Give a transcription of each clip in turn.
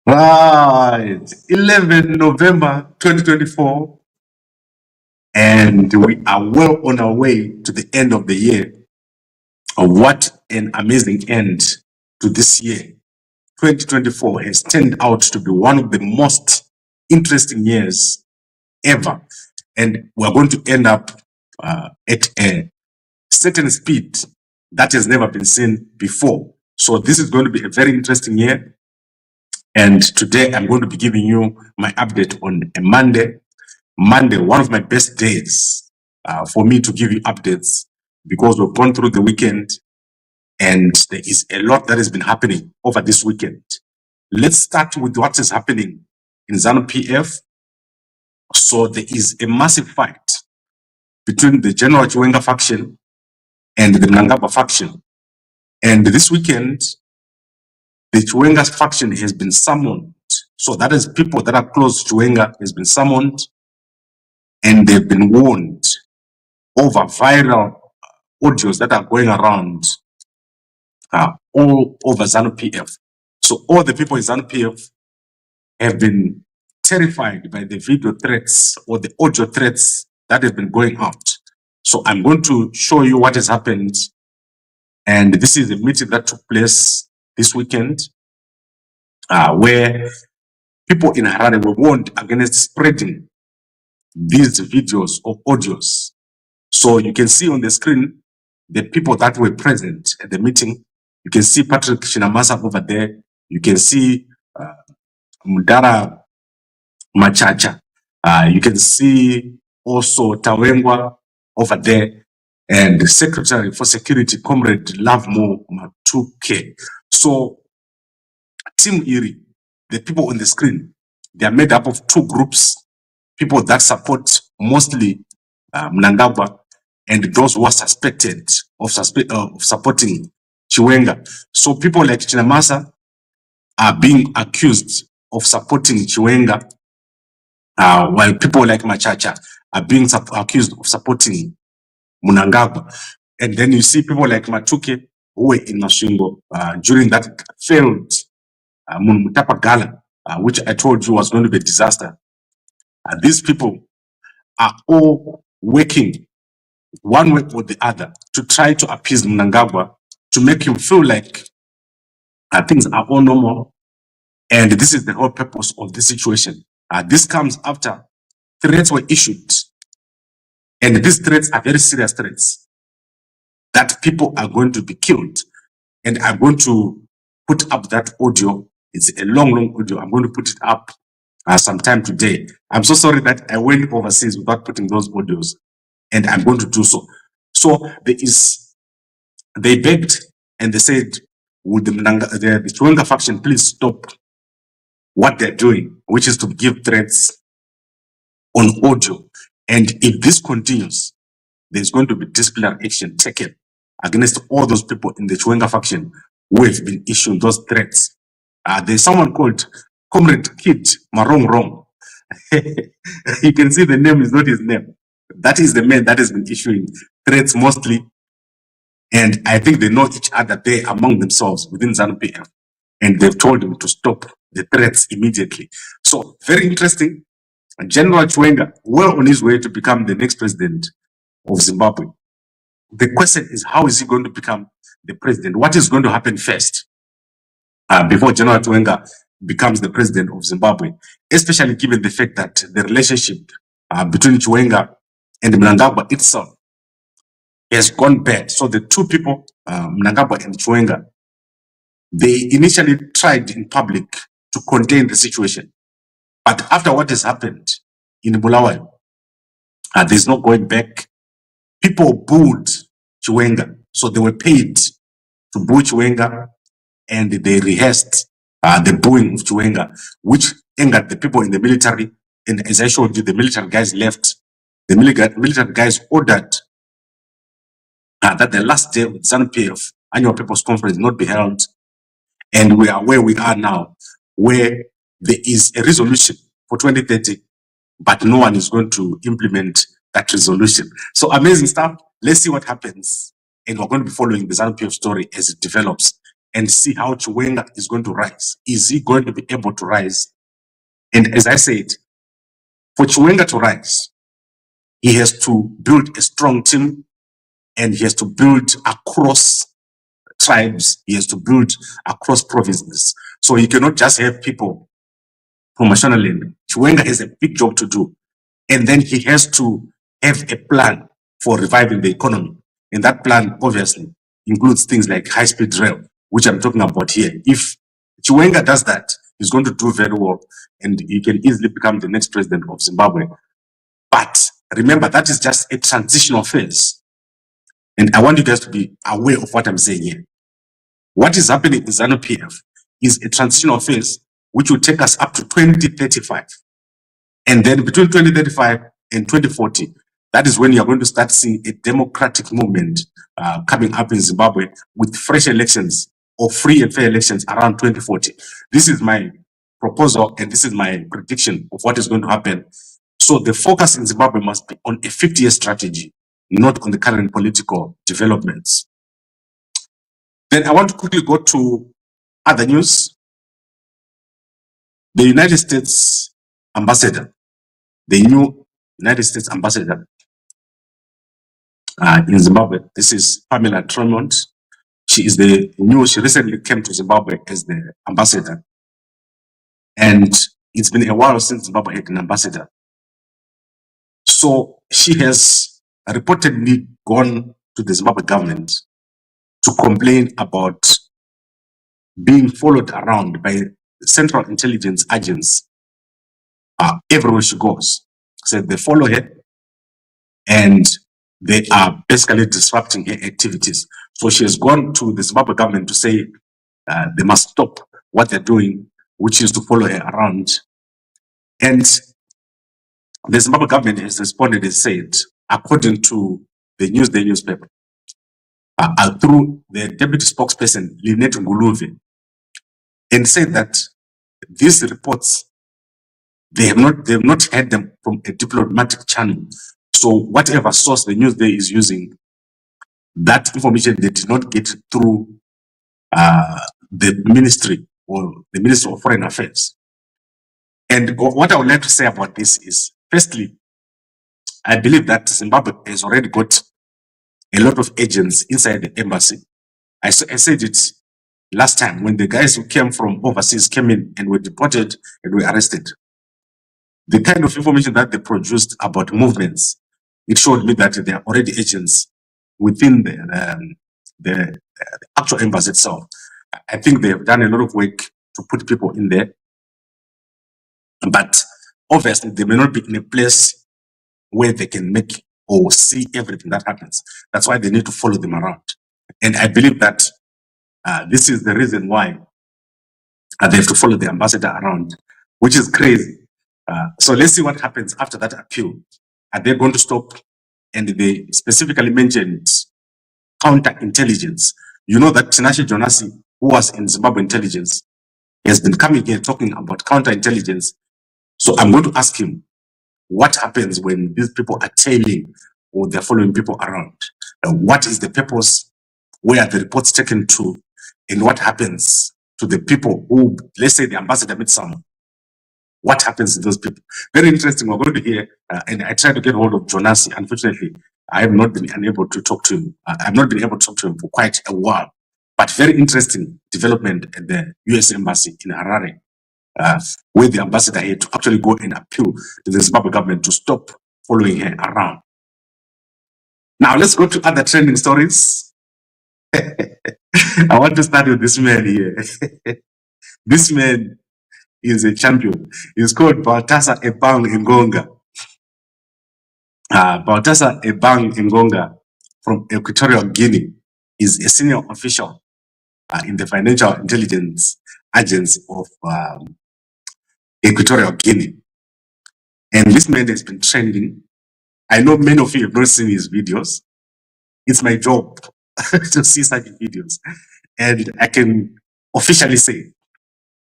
Right, 11 November 2024, and we are well on our way to the end of the year. What an amazing end to this year. 2024 has turned out to be one of the most interesting years ever, and we're going to end up at a certain speed that has never been seen before. So this is going to be a very interesting year. And today I'm going to be giving you my update on a Monday. Monday, one of my best days for me to give you updates because we've gone through the weekend and there is a lot that has been happening over this weekend. Let's start with what is happening in Zanu PF. So there is a massive fight between the General Chiwenga faction and the Mnangagwa faction. And this weekend, the Chiwenga faction has been summoned. So that is people that are close to Chiwenga has been summoned and they've been warned over viral audios that are going around all over Zanu PF. So all the people in Zanu PF have been terrified by the video threats or the audio threats that have been going out. So I'm going to show you what has happened. And this is a meeting that took place this weekend where people in Harare were warned against spreading these videos or audios. So you can see on the screen the people that were present at the meeting. You can see Patrick Shinamasa over there. You can see Mudara Machacha. You can see also Tawengwa over there and the Secretary for Security, Comrade Lavmo Matuke. So Team Iri, the people on the screen, they are made up of two groups, people that support mostly Mnangagwa and those who are suspected of supporting Chiwenga. So people like Chinamasa are being accused of supporting Chiwenga, while people like Machacha are being accused of supporting Mnangagwa. And then you see people like Matuke who were in Mashingo during that failed Mutapa Gala, which I told you was going to be a disaster. These people are all working one way or the other to try to appease Mnangagwa, to make him feel like things are all normal. And this is the whole purpose of this situation. This comes after threats were issued. And these threats are very serious threats that people are going to be killed. And I'm going to put up that audio. It's a long audio. I'm going to put it up sometime today. I'm so sorry that I went overseas without putting those audios, and I'm going to do so. So they begged and they said, would the Chiwenga faction please stop what they're doing, which is to give threats on audio. And if this continues, there's going to be disciplinary action taken against all those people in the Chiwenga faction who have been issuing those threats. There's someone called Comrade Kid Marong. You can see the name is not his name. That is the man that has been issuing threats mostly. And I think they know each other there among themselves within Zanu PF. And they've told him to stop the threats immediately. So very interesting. General Chiwenga, well on his way to become the next president of Zimbabwe. The question is, how is he going to become the president? What is going to happen first before General Chiwenga becomes the president of Zimbabwe? Especially given the fact that the relationship between Chiwenga and Mnangagwa itself has gone bad. So the two people, Mnangagwa and Chiwenga, they initially tried in public to contain the situation. But after what has happened in Bulawayo, there's no going back. People booed Chiwenga. So they were paid to boo Chiwenga, and they rehearsed the booing of Chiwenga, which angered the people in the military. And as I showed you, the military guys left. The military guys ordered that the last day of Zanu PF annual people's conference not be held. And we are where we are now, where there is a resolution for 2030, but no one is going to implement that resolution. So amazing stuff. Let's see what happens. And we're going to be following the Zanu PF story as it develops. and see how Chiwenga is going to rise. Is he going to be able to rise? And as I said, for Chiwenga to rise, he has to build a strong team, and he has to build across tribes, he has to build across provinces. So he cannot just have people from Mashonaland. Chiwenga has a big job to do. And then he has to have a plan for reviving the economy. And that plan obviously includes things like high-speed rail, which I'm talking about here. If Chiwenga does that, he's going to do very well, and he can easily become the next president of Zimbabwe. But remember, that is just a transitional phase. And I want you guys to be aware of what I'm saying here. What is happening in Zanu PF is a transitional phase which will take us up to 2035. And then between 2035 and 2040, that is when you're going to start seeing a democratic movement coming up in Zimbabwe with fresh elections or free and fair elections around 2040. This is my proposal, and this is my prediction of what is going to happen. So the focus in Zimbabwe must be on a 50-year strategy, not on the current political developments. Then I want to quickly go to other news. The United States ambassador, the new United States ambassador in Zimbabwe, this is Pamela Tremont. She recently came to Zimbabwe as the ambassador. And it's been a while since Zimbabwe had an ambassador. So she has reportedly gone to the Zimbabwe government to complain about being followed around by central intelligence agents everywhere she goes. Said they follow her and they are basically disrupting her activities. So she has gone to the Zimbabwe government to say they must stop what they're doing, which is to follow her around. And the Zimbabwe government has responded and said, according to the Newsday newspaper, through the deputy spokesperson, Lynette Nguluvhe, and said that these reports, they have not had them from a diplomatic channel. So whatever source the Newsday is using, that information they did not get through the ministry or the Ministry of Foreign Affairs. And what I would like to say about this is, firstly, I believe that Zimbabwe has already got a lot of agents inside the embassy. I said it last time when the guys who came from overseas came in and were deported and were arrested. The kind of information that they produced about movements, it showed me that there are already agents within the actual embassy itself. I think they have done a lot of work to put people in there, but obviously they may not be in a place where they can make or see everything that happens. That's why they need to follow them around. And I believe that this is the reason why they have to follow the ambassador around, which is crazy. So let's see what happens after that appeal. Are they going to stop? And they specifically mentioned counterintelligence. You know that Tinashe Jonasi, who was in Zimbabwe intelligence, has been coming here talking about counterintelligence. So I'm going to ask him, what happens when these people are tailing or they're following people around? What is the purpose? Where are the reports taken to? And what happens to the people who, let's say the ambassador meets someone? What happens to those people? Very interesting. We're going to hear, and I tried to get hold of Jonasi. Unfortunately, I have not been able to talk to him. I've not been able to talk to him for quite a while. But very interesting development at the US Embassy in Harare, where the ambassador had to actually go and appeal to the Zimbabwe government to stop following her around. Now, let's go to other trending stories. I want to start with this man here. This man is a champion. He's called Baltasar Ebang Ngonga. Baltasar Ebang Ngonga from Equatorial Guinea is a senior official in the Financial Intelligence Agency of Equatorial Guinea. And this man has been trending. I know many of you have not seen his videos. It's my job to see such videos. And I can officially say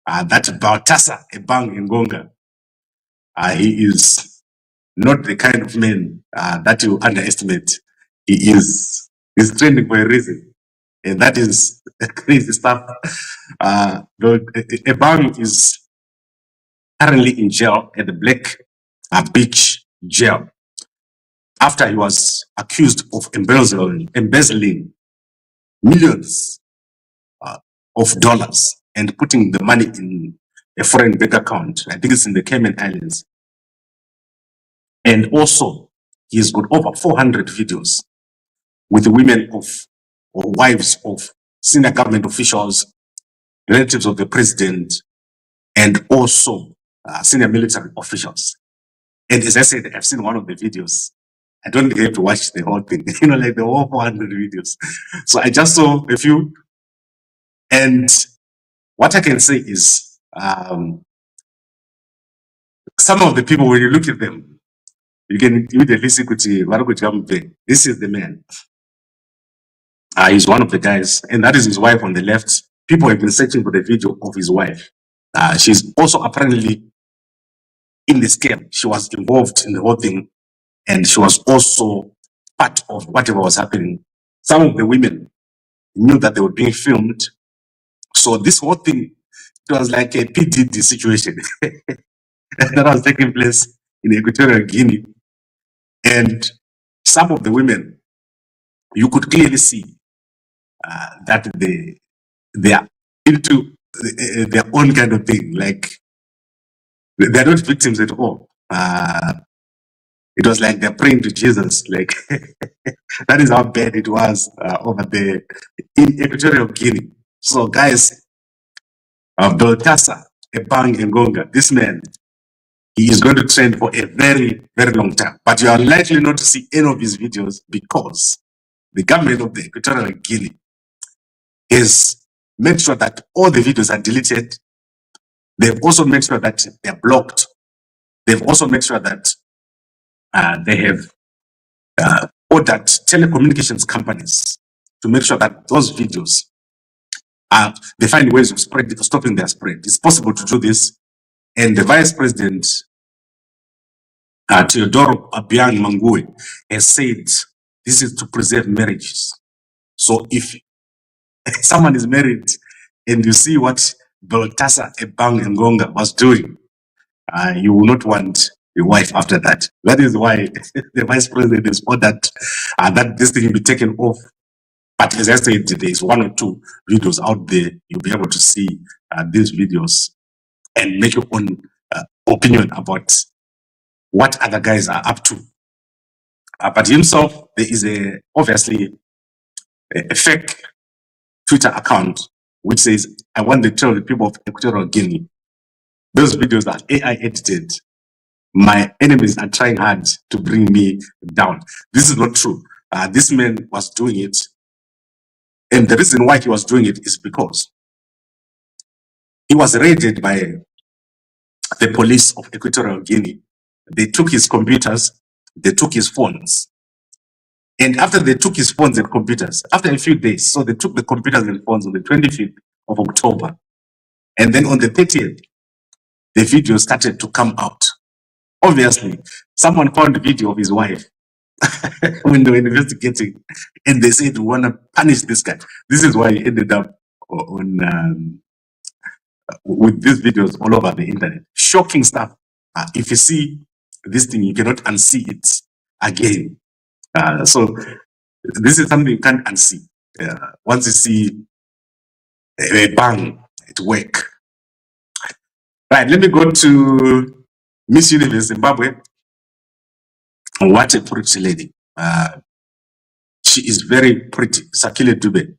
that Baltasar Ebang Ngonga, he is not the kind of man that you underestimate. He's trending for a reason. And that is crazy stuff. Ebang is currently in jail at the Black Beach jail after he was accused of embezzling millions of dollars and putting the money in a foreign bank account. I think it's in the Cayman Islands. And also, he's got over 400 videos with women of or wives of senior government officials, relatives of the president, and also senior military officials. And as I said, I've seen one of the videos. I don't have to watch the whole thing, like the whole 400 videos. So I just saw a few. And what I can say is some of the people, when you look at them, you can immediately see Margret Shamiso. This is the man. He's one of the guys, and that is his wife on the left. People have been searching for the video of his wife. She's also apparently in the scam. She was involved in the whole thing, and she was also part of whatever was happening. Some of the women knew that they were being filmed. So this whole thing, it was like a PDD situation that was taking place in Equatorial Guinea. And some of the women, you could clearly see that they are into their own kind of thing. Like, they're not victims at all. It was like they're praying to Jesus. Like, that is how bad it was over there in Equatorial Guinea. So, guys, Balthasar Ebang Ngonga, this man, he is going to trend for a very, very long time. But you are likely not to see any of his videos because the government of the Equatorial Guinea has made sure that all the videos are deleted. They've also made sure that they're blocked. They've also made sure that they have ordered telecommunications companies to make sure that those videos they find ways of stopping their spread. It's possible to do this. And the Vice President, Teodoro Obiang Mangue, has said this is to preserve marriages. So if someone is married and you see what Balthasar Ebang Ngonga was doing, you will not want a wife after that. That is why the Vice President has ordered that this thing be taken off. But as I said, there is one or two videos out there. You'll be able to see these videos and make your own opinion about what other guys are up to. But himself, there is obviously a fake Twitter account which says, I want to tell the people of Equatorial Guinea, those videos are AI edited. My enemies are trying hard to bring me down. This is not true. This man was doing it. And the reason why he was doing it is because he was raided by the police of Equatorial Guinea. They took his computers, they took his phones. And after they took his phones and computers, after a few days, so they took the computers and phones on the 25th of October. And then on the 30th, the video started to come out. Obviously, someone found a video of his wife when they were investigating, and they said, we want to punish this guy. This is why he ended up on with these videos all over the internet. Shocking stuff. If you see this thing, you cannot unsee it again. So this is something you can't unsee. Once you see a bang at work. Right, let me go to Miss Universe Zimbabwe. What a pretty lady. She is very pretty, Sakile Dube.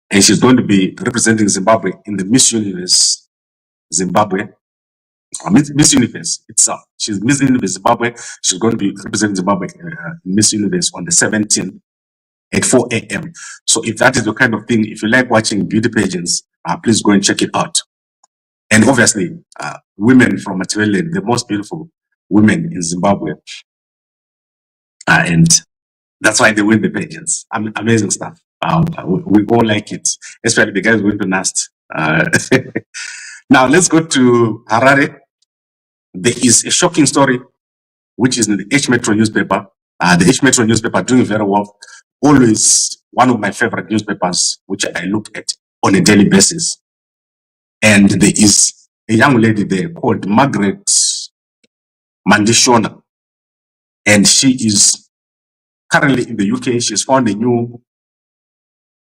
And she's going to be representing Zimbabwe in the Miss Universe Zimbabwe. Miss Universe itself. She's Miss Universe Zimbabwe. She's going to be representing Zimbabwe in Miss Universe on the 17th at 4 a.m. So if that is the kind of thing, if you like watching beauty pageants, please go and check it out. And obviously, women from Latwell, the most beautiful women in Zimbabwe. And that's why they win the pageants. Amazing stuff. We all like it, especially the guys going to NAST. Now let's go to Harare. There is a shocking story which is in the H Metro newspaper. The H Metro newspaper doing very well. always one of my favorite newspapers, which I look at on a daily basis. And there is a young lady there called Margret Shamiso, and she is currently in the UK. She's found a new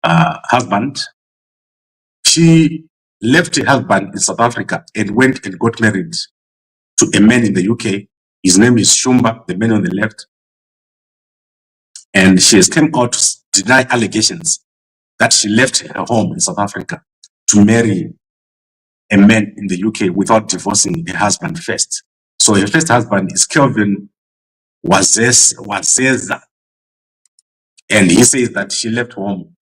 husband. She left her husband in South Africa and went and got married to a man in the UK. His name is Shumba, the man on the left. And she has come out to deny allegations that she left her home in South Africa to marry a man in the UK without divorcing her husband first. So her first husband is Kelvin Wazezeaa. And he says that she left home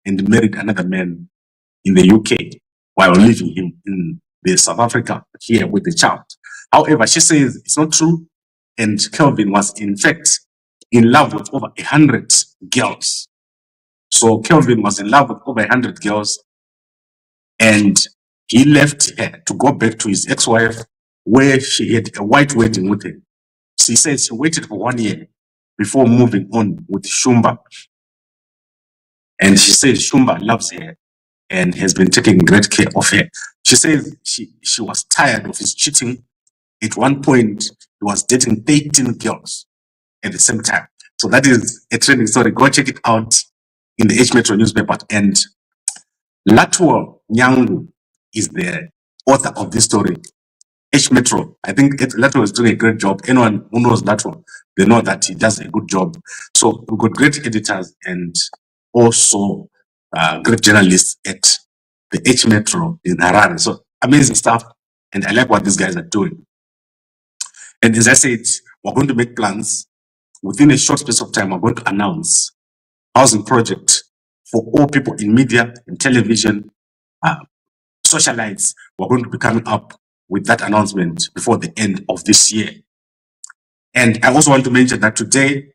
and married another man in the UK while leaving him in the South Africa here with the child. However, she says it's not true. And Kelvin was in fact in love with over 100 girls. So Kelvin was in love with over 100 girls, and he left her to go back to his ex-wife, where she had a white wedding with him. She says she waited for 1 year before moving on with Shumba. And she says Shumba loves her and has been taking great care of her. She says she was tired of his cheating. At one point, he was dating 13 girls at the same time. So that is a trending story. Go check it out in the H Metro newspaper. And Latwell Nyangu is the author of this story. H Metro, I think Latwell is doing a great job. Anyone who knows Latwell, they know that he does a good job. So we've got great editors and also great journalists at the H Metro in Harare. So amazing stuff. And I like what these guys are doing. And as I said, we're going to make plans. Within a short space of time, we're going to announce housing project for all people in media and television, socialites. We're going to be coming up with that announcement before the end of this year. And I also want to mention that today,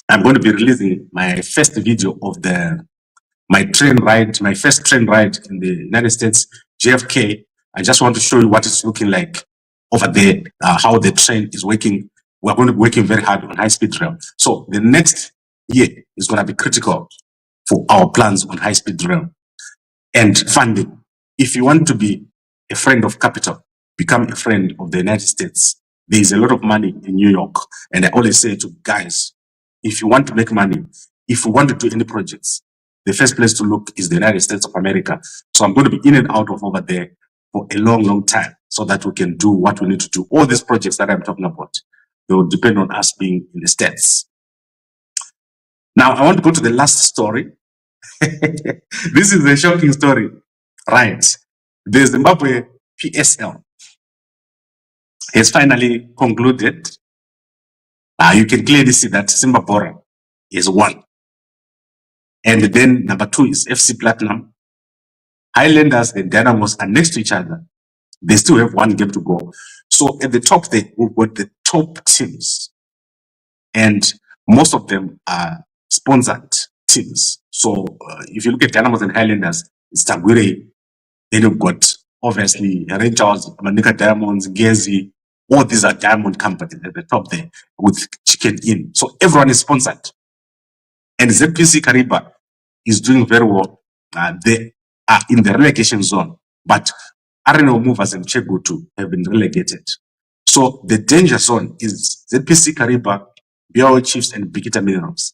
I'm going to be releasing my first video of my first train ride in the United States, JFK. I just want to show you what it's looking like over there, how the train is working. We're going to be working very hard on high-speed rail. So the next year is going to be critical for our plans on high-speed rail and funding. If you want to be a friend of capital, become a friend of the United States. There is a lot of money in New York. And I always say to guys, if you want to make money, if you want to do any projects, the first place to look is the United States of America. So I'm going to be in and out of over there for a long, long time so that we can do what we need to do. All these projects that I'm talking about, they will depend on us being in the States. Now, I want to go to the last story. This is a shocking story, right? The Zimbabwe PSL has finally concluded. You can clearly see that Zimbabwe is one. And then number 2 is FC Platinum. Highlanders and Dynamos are next to each other. They still have 1 game to go. So at the top there, we've got the top teams. And most of them are sponsored teams. So if you look at Dynamos and Highlanders, it's Tagwire. Then you've got obviously Rangers, Manika Diamonds, Gezi. All these are diamond companies at the top there with Chicken Inn. So everyone is sponsored. And ZPC Kariba is doing very well. They are in the relegation zone. But RNO Movers and Chegutu have been relegated. So the danger zone is ZPC Kariba, BRO Chiefs, and Bikita Minerals.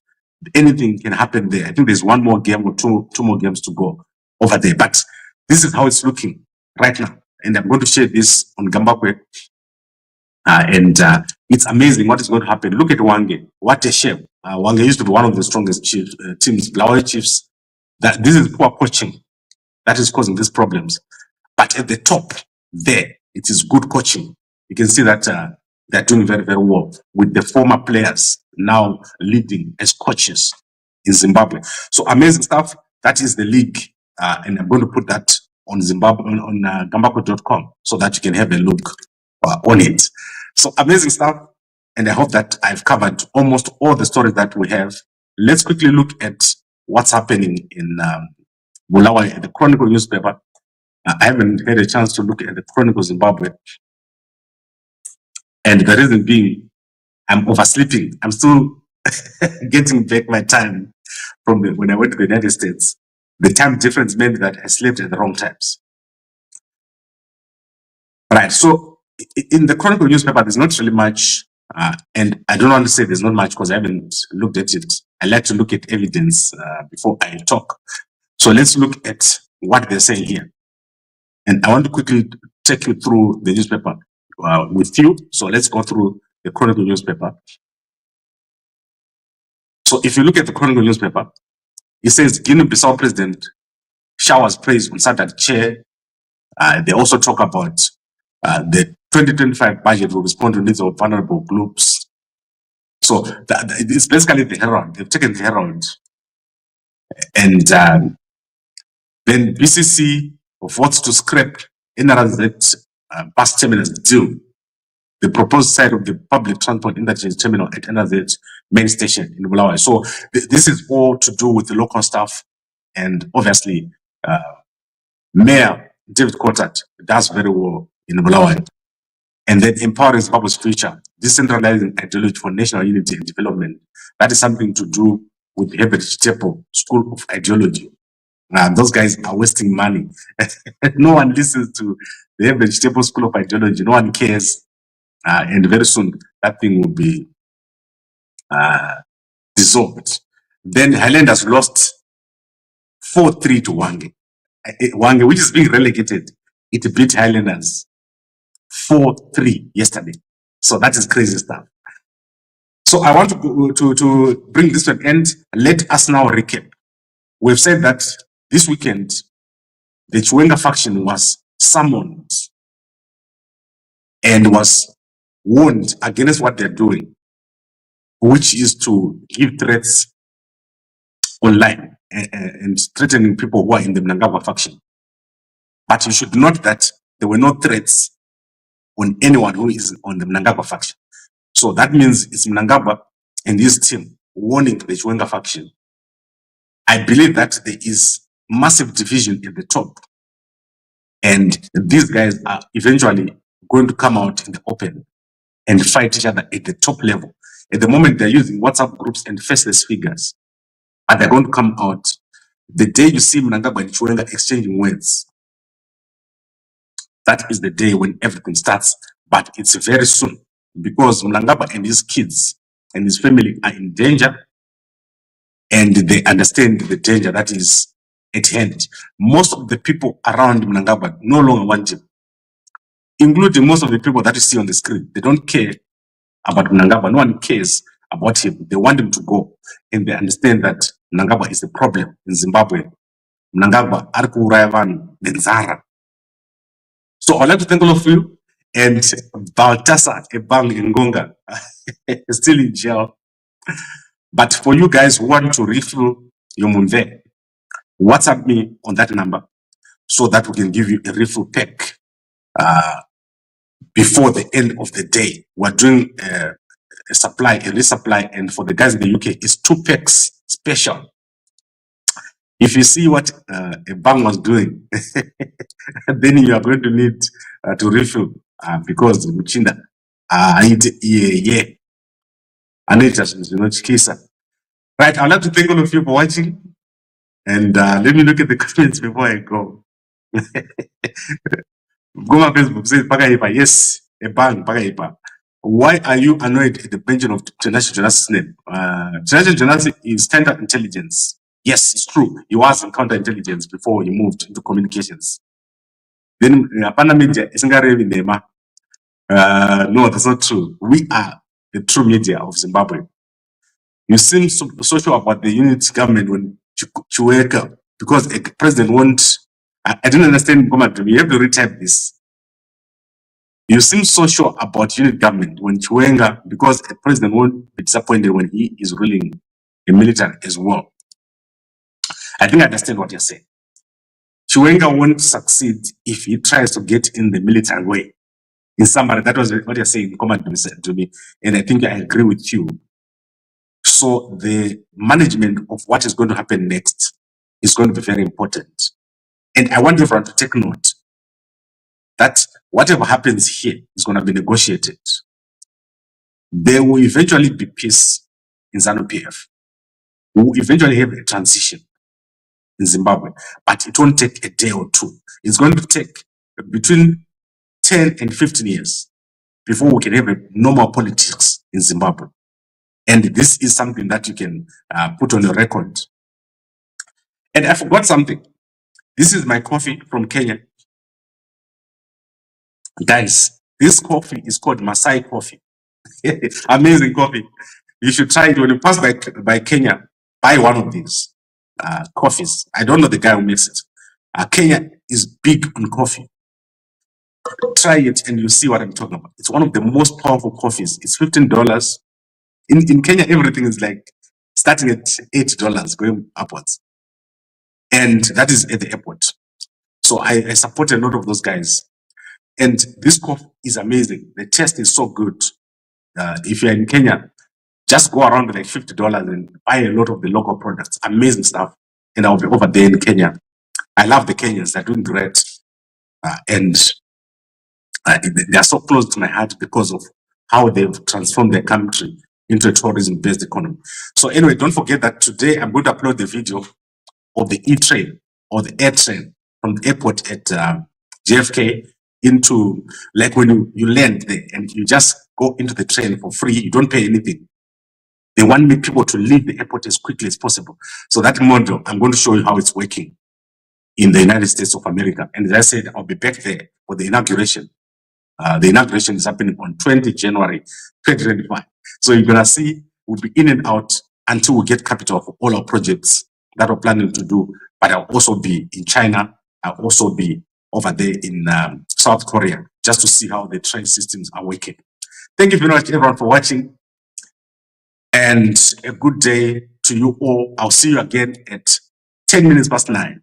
Anything can happen there. I think there's 1 more game or two more games to go over there. But this is how it's looking right now. And I'm going to share this on Gambakwe. It's amazing what is going to happen. Look at Wange. What a shame. Wange used to be one of the strongest teams, Blaue Chiefs. That this is poor coaching that is causing these problems. But at the top there, it is good coaching. You can see that they're doing very, very well with the former players now leading as coaches in Zimbabwe. So amazing stuff. That is the league. And I'm going to put that on Zimbabwe on Gambakwe.com so that you can have a look on it. So amazing stuff. And I hope that I've covered almost all the stories that we have. Let's quickly look at what's happening in Bulawayo, the Chronicle newspaper. I haven't had a chance to look at the Chronicle Zimbabwe. And the reason being, I'm oversleeping. I'm still getting back my time from when I went to the United States. The time difference meant that I slept at the wrong times. Right. So in the Chronicle newspaper, there's not really much, and I don't want to say there's not much because I haven't looked at it. I like to look at evidence before I talk. So let's look at what they're saying here. And I want to quickly take you through the newspaper with you. So let's go through the Chronicle newspaper. So if you look at the Chronicle newspaper, it says Guinea-Bissau president showers praise on Saturday chair. They also talk about the 2025 budget will respond to needs of vulnerable groups. So it's basically the Herald. They've taken the Herald. And then BCC votes to scrap NRZ bus terminus deal. The proposed site of the public transport interchange terminal at NRZ main station in Bulawayo. So this is all to do with the local staff, and obviously Mayor David Cottard does very well in Bulawayo. And then empowering Zimbabwe's future, decentralizing ideology for national unity and development. That is something to do with the Herbert Chitepo School of Ideology. Those guys are wasting money. No one listens to the Herbert Chitepo School of Ideology. No one cares. And very soon that thing will be dissolved. Then Highlanders lost 4-3 to Wange. Wange, which is being relegated, it beat Highlanders 4-3 yesterday. So that is crazy stuff. So I want to go to bring this to an end. Let us now recap. We've said that this weekend, the Chiwenga faction was summoned and was warned against what they're doing, which is to give threats online and threatening people who are in the Mnangagwa faction. But you should note that there were no threats on anyone who is on the Mnangagwa faction. So that means it's Mnangagwa and his team warning the Chiwenga faction. I believe that there is massive division at the top, and these guys are eventually going to come out in the open and fight each other at the top level. At the moment, they're using WhatsApp groups and faceless figures, but they're going to come out. The day you see Mnangagwa and Chiwenga exchanging words, that is the day when everything starts. But it's very soon, because Mnangagwa and his kids and his family are in danger, and they understand the danger that is at hand. Most of the people around Mnangagwa no longer want him, including most of the people that you see on the screen. They don't care about Mnangagwa. No one cares about him. They want him to go, and they understand that Mnangagwa is the problem in Zimbabwe. Mnangagwa ari kuuraya vanhu nenzara. So I'd like to thank all of you, and Baltasar Ebang Ngonga is still in jail. But for you guys who want to refill your Munve, WhatsApp me on that number so that we can give you a refill pack before the end of the day. We're doing a resupply, and for the guys in the UK, it's 2 packs special. If you see what a bank was doing, then you are going to need to refill because Muchinda, yeah. And it just, kisa. Right, I'd like to thank all of you for watching, and let me look at the comments before I go. Go on Facebook, say Pagaipa, yes, a bank, Pagaipa. Why are you annoyed at the mention of Tenacious Jonas's name? Tenacious Jonas is standard intelligence. Yes, it's true. He was in counterintelligence before he moved into communications. Then Pamela Media isn't in Nema. No, that's not true. We are the true media of Zimbabwe. You seem so sure about the unit government when Chiwenga, because a president won't. I didn't understand. You have to retype this. You seem so sure about unit government when Chiwenga, because a president won't be disappointed when he is ruling a military as well. I think I understand what you're saying. Chiwenga won't succeed if he tries to get in the military way. In summary, that was what you're saying. Comment to me, and I think I agree with you. So the management of what is going to happen next is going to be very important. And I want everyone to take note that whatever happens here is going to be negotiated. There will eventually be peace, in Zanu PF. We will eventually have a transition in Zimbabwe, but it won't take a day or two. It's going to take between 10 and 15 years before we can have a normal politics in Zimbabwe. And this is something that you can put on your record. And I forgot something. This is my coffee from Kenya. Guys, this coffee is called Masai coffee. Amazing coffee. You should try it when you pass by Kenya. Buy one of these coffees. I don't know the guy who makes it. Kenya is big on coffee. Try it and you see what I'm talking about. It's one of the most powerful coffees. It's $15. In Kenya, everything is like starting at $8 going upwards. And that is at the airport. So I support a lot of those guys. And this coffee is amazing. The taste is so good. If you're in Kenya, just go around with like $50 and buy a lot of the local products. Amazing stuff. And I'll be over there in Kenya. I love the Kenyans. They're doing great. And they are so close to my heart because of how they've transformed their country into a tourism-based economy. So anyway, don't forget that today I'm going to upload the video of the E-train or the air train from the airport at JFK into, like when you land there and you just go into the train for free, you don't pay anything. They want me people to leave the airport as quickly as possible. So that model, I'm going to show you how it's working in the United States of America. And as I said, I'll be back there for the inauguration. The inauguration is happening on 20 January 2025. So you're going to see we'll be in and out until we get capital for all our projects that we're planning to do. But I'll also be in China. I'll also be over there in South Korea just to see how the train systems are working. Thank you very much, everyone, for watching. And a good day to you all. I'll see you again at 10 minutes past 9.